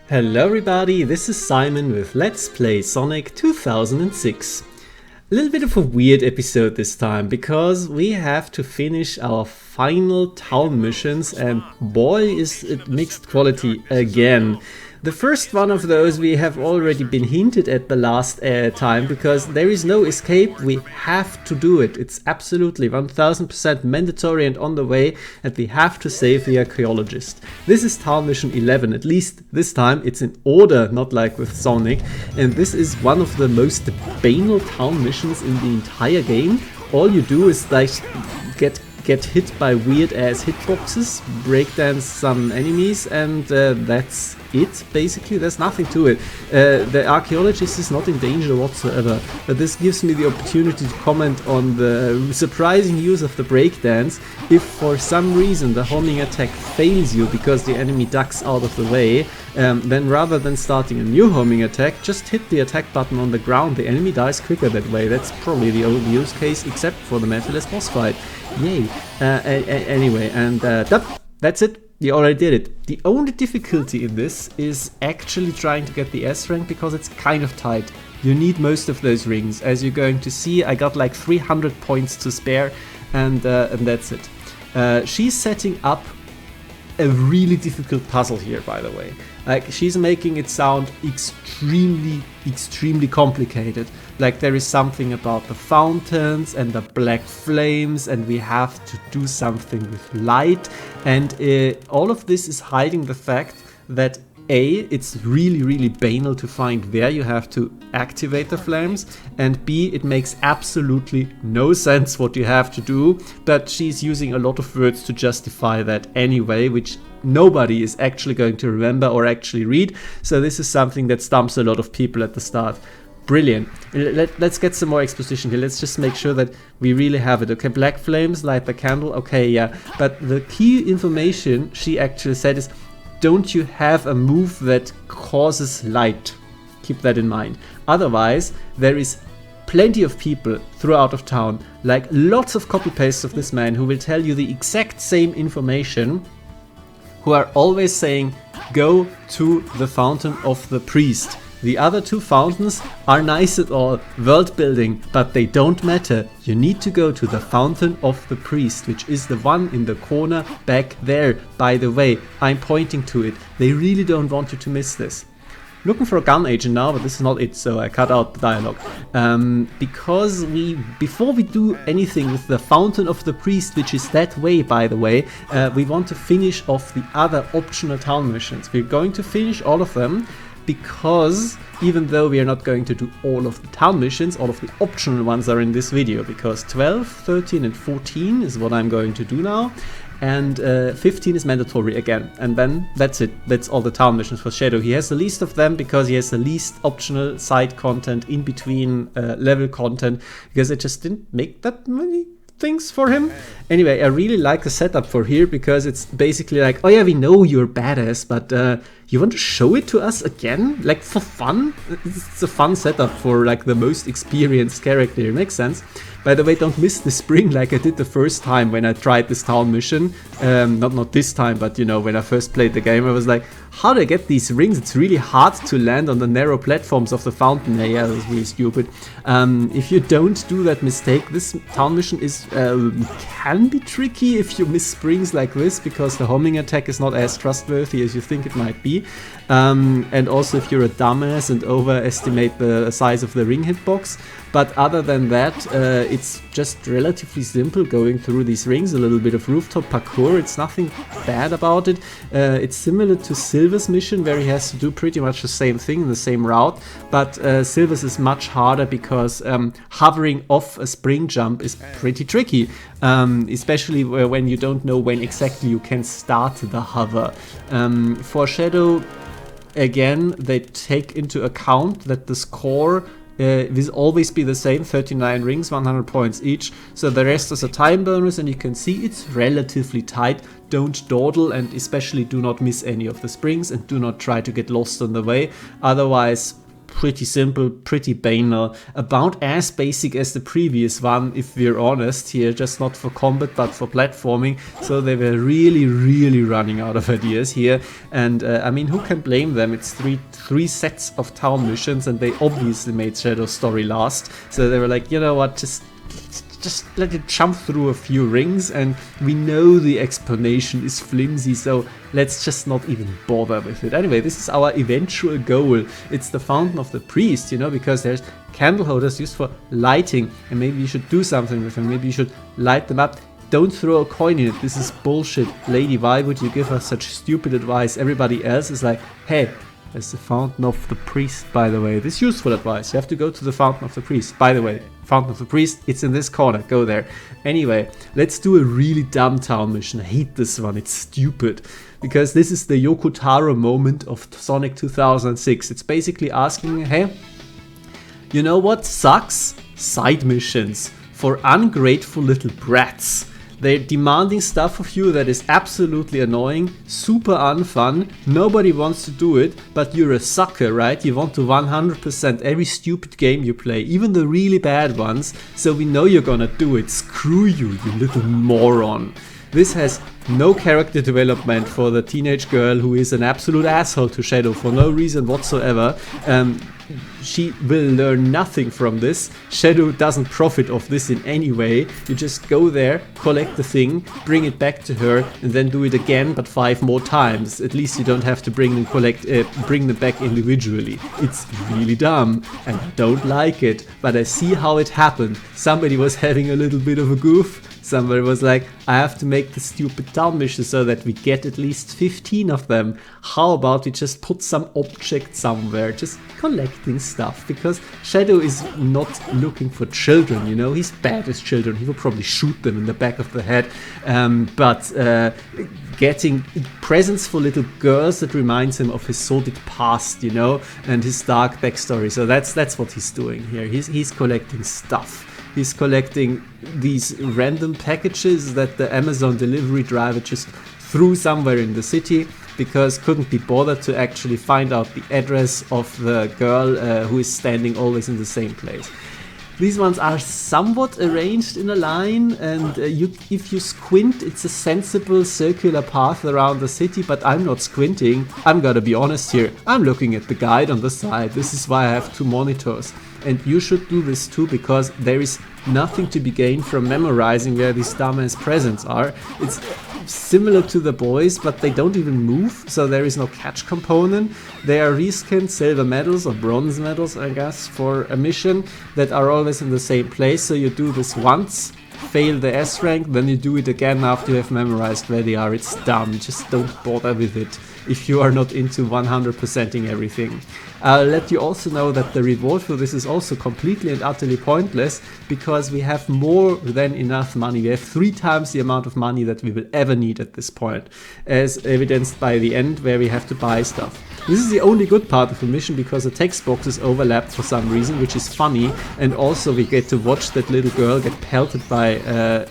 Hello everybody, this is Simon with Let's Play Sonic 2006. A little bit of a weird episode this time because we have to finish our final town missions, and boy is it mixed quality again. The first one of those we have already been hinted at the last time, because there is no escape, we have to do it. It's absolutely 1000% mandatory and on the way, and we have to save the Archaeologist. This is town mission 11, at least this time it's in order, not like with Sonic, and this is one of the most banal town missions in the entire game. All you do is like get hit by weird ass hitboxes, breakdance some enemies, and that's it basically. There's nothing to it. The Archaeologist is not in danger whatsoever, but this gives me the opportunity to comment on the surprising use of the breakdance. If for some reason the homing attack fails you because the enemy ducks out of the way, then rather than starting a new homing attack, just hit the attack button on the ground. The enemy dies quicker that way. That's probably the only use case, except for the Mentalist boss fight. Yay. Anyway, and that's it. You already did it. The only difficulty in this is actually trying to get the S rank, because it's kind of tight. You need most of those rings. As you're going to see, I got like 300 points to spare, and that's it. She's setting up a really difficult puzzle here, by the way. Like, she's making it sound extremely complicated. Like, there is something about the fountains and the black flames, and we have to do something with light, and all of this is hiding the fact that it's really banal to find where you have to activate the flames, and B, it makes absolutely no sense what you have to do, but she's using a lot of words to justify that anyway, which nobody is actually going to remember or actually read, so this is something that stumps a lot of people at the start. Brilliant. Let's get some more exposition here. Let's just make sure that we really have it. Okay, black flames, light the candle, okay, yeah, but the key information she actually said is, don't you have a move that causes light? Keep that in mind. Otherwise, there is plenty of people throughout of town, like lots of copy-pastes of this man, who will tell you the exact same information, who are always saying, go to the fountain of the priest. The other two fountains are nice at all, world building, but they don't matter. You need to go to the fountain of the priest, which is the one in the corner back there. By the way, I'm pointing to it. They really don't want you to miss this. Looking for a gun agent now, but this is not it, so I cut out the dialogue. Because before we do anything with the fountain of the priest, which is that way, by the way, we want to finish off the other optional town missions. We're going to finish all of them, because even though we are not going to do all of the town missions, all of the optional ones are in this video, because 12, 13 and 14 is what I'm going to do now, and 15 is mandatory again, and then that's it. That's all the town missions for Shadow. He has the least of them because he has the least optional side content in between level content, because it just didn't make that many things for him. Anyway, I really like the setup for here, because it's basically like, oh yeah, we know you're badass, but you want to show it to us again? Like, for fun? It's a fun setup for like the most experienced character. It makes sense. By the way, don't miss the spring like I did the first time when I tried this town mission. Not this time, but you know, when I first played the game, I was like, how do I get these rings? It's really hard to land on the narrow platforms of the fountain. Yeah, that's really stupid. If you don't do that mistake, this town mission can be tricky if you miss springs like this, because the homing attack is not as trustworthy as you think it might be. And also if you're a dumbass and overestimate the size of the ring hitbox. But other than that, it's just relatively simple going through these rings, a little bit of rooftop parkour. It's nothing bad about it. It's similar to Silver's mission, where he has to do pretty much the same thing in the same route, but Silver's is much harder because hovering off a spring jump is pretty tricky, especially when you don't know when exactly you can start the hover. For Shadow, again, they take into account that the score will always be the same, 39 rings, 100 points each, so the rest is a time bonus, and you can see it's relatively tight. Don't dawdle, and especially do not miss any of the springs, and do not try to get lost on the way, otherwise pretty simple, pretty banal, about as basic as the previous one, if we're honest here, just not for combat but for platforming. So they were really running out of ideas here, and I mean, who can blame them? It's three sets of town missions, and they obviously made Shadow's story last, so they were like, you know what, just let it jump through a few rings, and we know the explanation is flimsy, so let's just not even bother with it. Anyway, this is our eventual goal. It's the Fountain of the Priest, you know, because there's candle holders used for lighting, and maybe you should do something with them. Maybe you should light them up. Don't throw a coin in it. This is bullshit. Lady, why would you give us such stupid advice? Everybody else is like, hey, there's the Fountain of the Priest, by the way. This is useful advice. You have to go to the Fountain of the Priest. By the way, Fountain of the Priest, it's in this corner. Go there. Anyway, let's do a really dumb town mission. I hate this one. It's stupid. Because this is the Yoko Taro moment of Sonic 2006. It's basically asking, hey, you know what sucks? Side missions for ungrateful little brats. They're demanding stuff of you that is absolutely annoying, super unfun, nobody wants to do it, but you're a sucker, right? You want to 100% every stupid game you play, even the really bad ones, so we know you're gonna do it. Screw you, you little moron. This has no character development for the teenage girl who is an absolute asshole to Shadow for no reason whatsoever. She will learn nothing from this. Shadow doesn't profit of this in any way. You just go there, collect the thing, bring it back to her, and then do it again, but 5 more times. At least you don't have to bring them back individually. It's really dumb, and I don't like it, but I see how it happened. Somebody was having a little bit of a goof. Somebody was like, I have to make the stupid town mission so that we get at least 15 of them. How about we just put some object somewhere, just collecting stuff, because Shadow is not looking for children, you know, he's bad as children, he will probably shoot them in the back of the head, but getting presents for little girls that reminds him of his sordid past, you know, and his dark backstory. So that's what he's doing here. He's collecting stuff. He's collecting these random packages that the Amazon delivery driver just threw somewhere in the city, because couldn't be bothered to actually find out the address of the girl who is standing always in the same place. These ones are somewhat arranged in a line, and if you squint, it's a sensible circular path around the city, but I'm not squinting. I'm gonna be honest here. I'm looking at the guide on the side. This is why I have 2 monitors. And you should do this too, because there is nothing to be gained from memorizing where these dumbass presents are. It's similar to the boys, but they don't even move, so there is no catch component. They are reskinned silver medals or bronze medals, I guess, for a mission that are always in the same place. So you do this once, fail the S rank, then you do it again after you have memorized where they are. It's dumb, just don't bother with it if you are not into 100%ing everything. I'll let you also know that the reward for this is also completely and utterly pointless, because we have more than enough money. We have 3 times the amount of money that we will ever need at this point, as evidenced by the end where we have to buy stuff. This is the only good part of the mission, because the text box is overlapped for some reason, which is funny, and also we get to watch that little girl get pelted by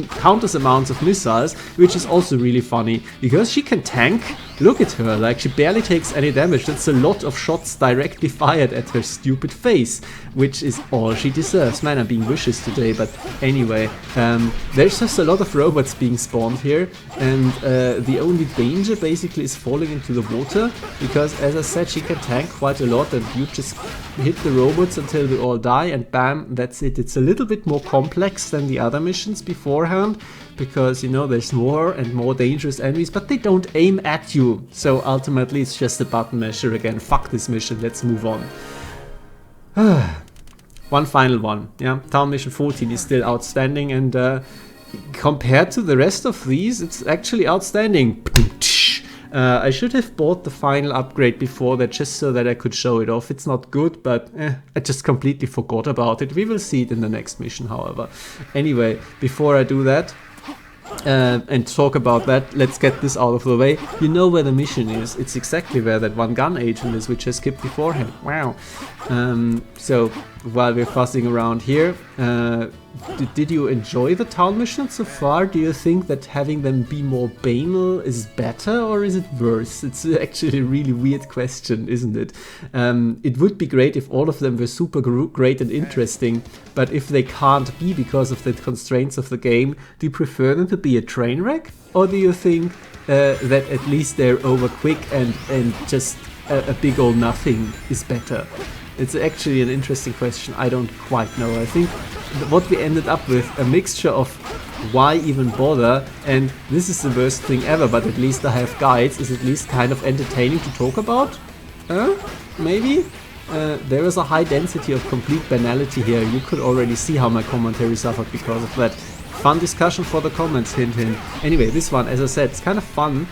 countless amounts of missiles, which is also really funny, because she can tank. Look at her, like, she barely takes any damage. That's a lot of shots directly fired at her stupid face, which is all she deserves. Man, I'm being vicious today, but anyway, there's just a lot of robots being spawned here, and the only danger basically is falling into the water, because as I said, she can tank quite a lot, and you just hit the robots until they all die, and bam, that's it. It's a little bit more complex than the other missions beforehand, because, you know, there's more and more dangerous enemies, but they don't aim at you. So ultimately it's just a button masher again. Fuck this mission, let's move on. One final one. Yeah, Town Mission 14 is still outstanding, and compared to the rest of these, it's actually outstanding. I should have bought the final upgrade before that, just so that I could show it off. It's not good, but I just completely forgot about it. We will see it in the next mission, however. Anyway, before I do that, and talk about that, let's get this out of the way. You know where the mission is. It's exactly where that one gun agent is, which I skipped beforehand. Wow. So while we're fussing around here, did you enjoy the town missions so far? Do you think that having them be more banal is better or is it worse? It's actually a really weird question, isn't it? It would be great if all of them were super great and interesting, but if they can't be because of the constraints of the game, do you prefer them to be a train wreck? Or do you think that at least they're over quick and just a big old nothing is better? It's actually an interesting question. I don't quite know. I think what we ended up with, a mixture of why even bother, and this is the worst thing ever, but at least I have guides, is at least kind of entertaining to talk about? Maybe? There is a high density of complete banality here. You could already see how my commentary suffered because of that. Fun discussion for the comments, hint hint. Anyway, this one, as I said, it's kind of fun.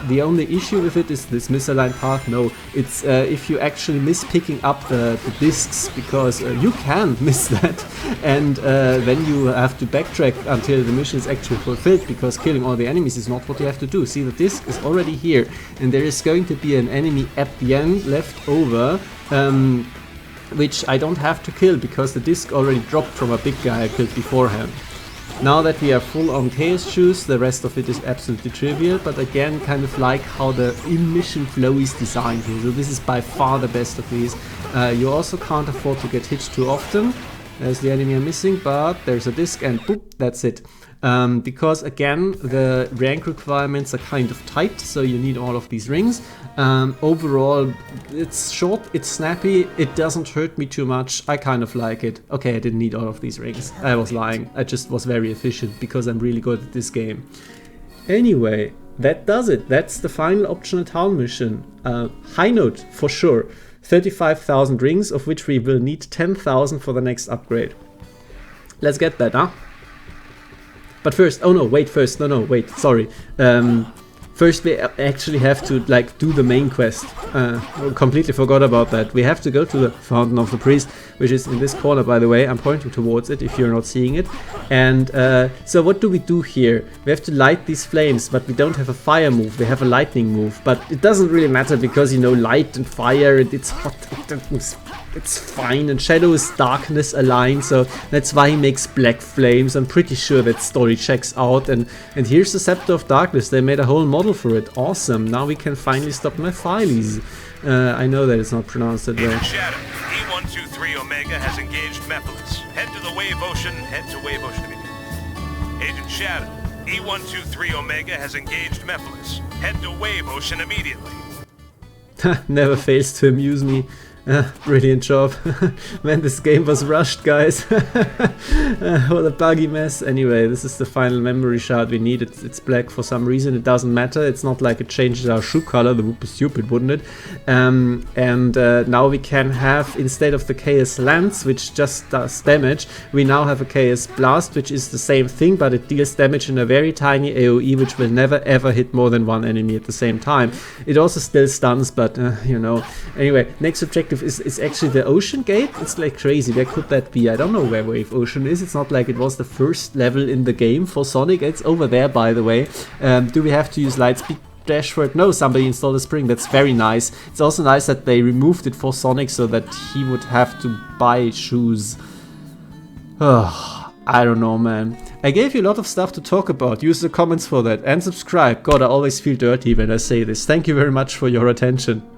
The only issue with it is this misaligned path. No, it's if you actually miss picking up the discs, because you can miss that, and then you have to backtrack until the mission is actually fulfilled, because killing all the enemies is not what you have to do. See, the disc is already here, and there is going to be an enemy at the end left over, which I don't have to kill, because the disc already dropped from a big guy I killed beforehand. Now that we are full on chaos juice, the rest of it is absolutely trivial, but again, kind of like how the in-mission flow is designed here. So this is by far the best of these. You also can't afford to get hit too often. There's the enemy I'm missing, but there's a disc and boop, that's it. Because again, the rank requirements are kind of tight, so you need all of these rings. Overall, it's short, it's snappy, it doesn't hurt me too much, I kind of like it. Okay, I didn't need all of these rings, I was lying, I just was very efficient because I'm really good at this game. Anyway, that does it, that's the final optional town mission. High note, for sure, 35,000 rings, of which we will need 10,000 for the next upgrade. Let's get that, huh? But first, oh no, wait, first, no, wait, sorry. First we actually have to like do the main quest. Completely forgot about that. We have to go to the Fountain of the Priest, which is in this corner, by the way. I'm pointing towards it if you're not seeing it. And so what do we do here? We have to light these flames, but we don't have a fire move. We have a lightning move, but it doesn't really matter because, you know, light and fire, it's hot, it's fine, and shadow is darkness aligned, so that's why he makes black flames. I'm pretty sure that story checks out. And here's the Scepter of Darkness. They made a whole model for it. Awesome. Now we can finally stop my files. I know that it's not pronounced that way. Shadow, E123 Omega has engaged Mephiles. Head to the Wave Ocean. Head to Wave Ocean immediately. Agent Shadow, E123 Omega has engaged Mephiles. Head to Wave Ocean immediately. Never fails to amuse me. Brilliant job. Man, this game was rushed, guys. What a buggy mess. Anyway, this is the final memory shard we need. It's black for some reason. It doesn't matter. It's not like it changes our shoe color. That would be stupid, wouldn't it? Now we can have, instead of the Chaos Lance, which just does damage, we now have a Chaos Blast, which is the same thing, but it deals damage in a very tiny AoE, which will never ever hit more than one enemy at the same time. It also still stuns, but you know. Anyway, next objective is actually the Ocean Gate. It's like crazy. Where could that be? I don't know where Wave Ocean is. It's not like it was the first level in the game for Sonic. It's over there, by the way. Do we have to use Lightspeed Dash for it? No, somebody installed a spring. That's very nice. It's also nice that they removed it for Sonic so that he would have to buy shoes. I don't know, man. I gave you a lot of stuff to talk about. Use the comments for that. And subscribe. God, I always feel dirty when I say this. Thank you very much for your attention.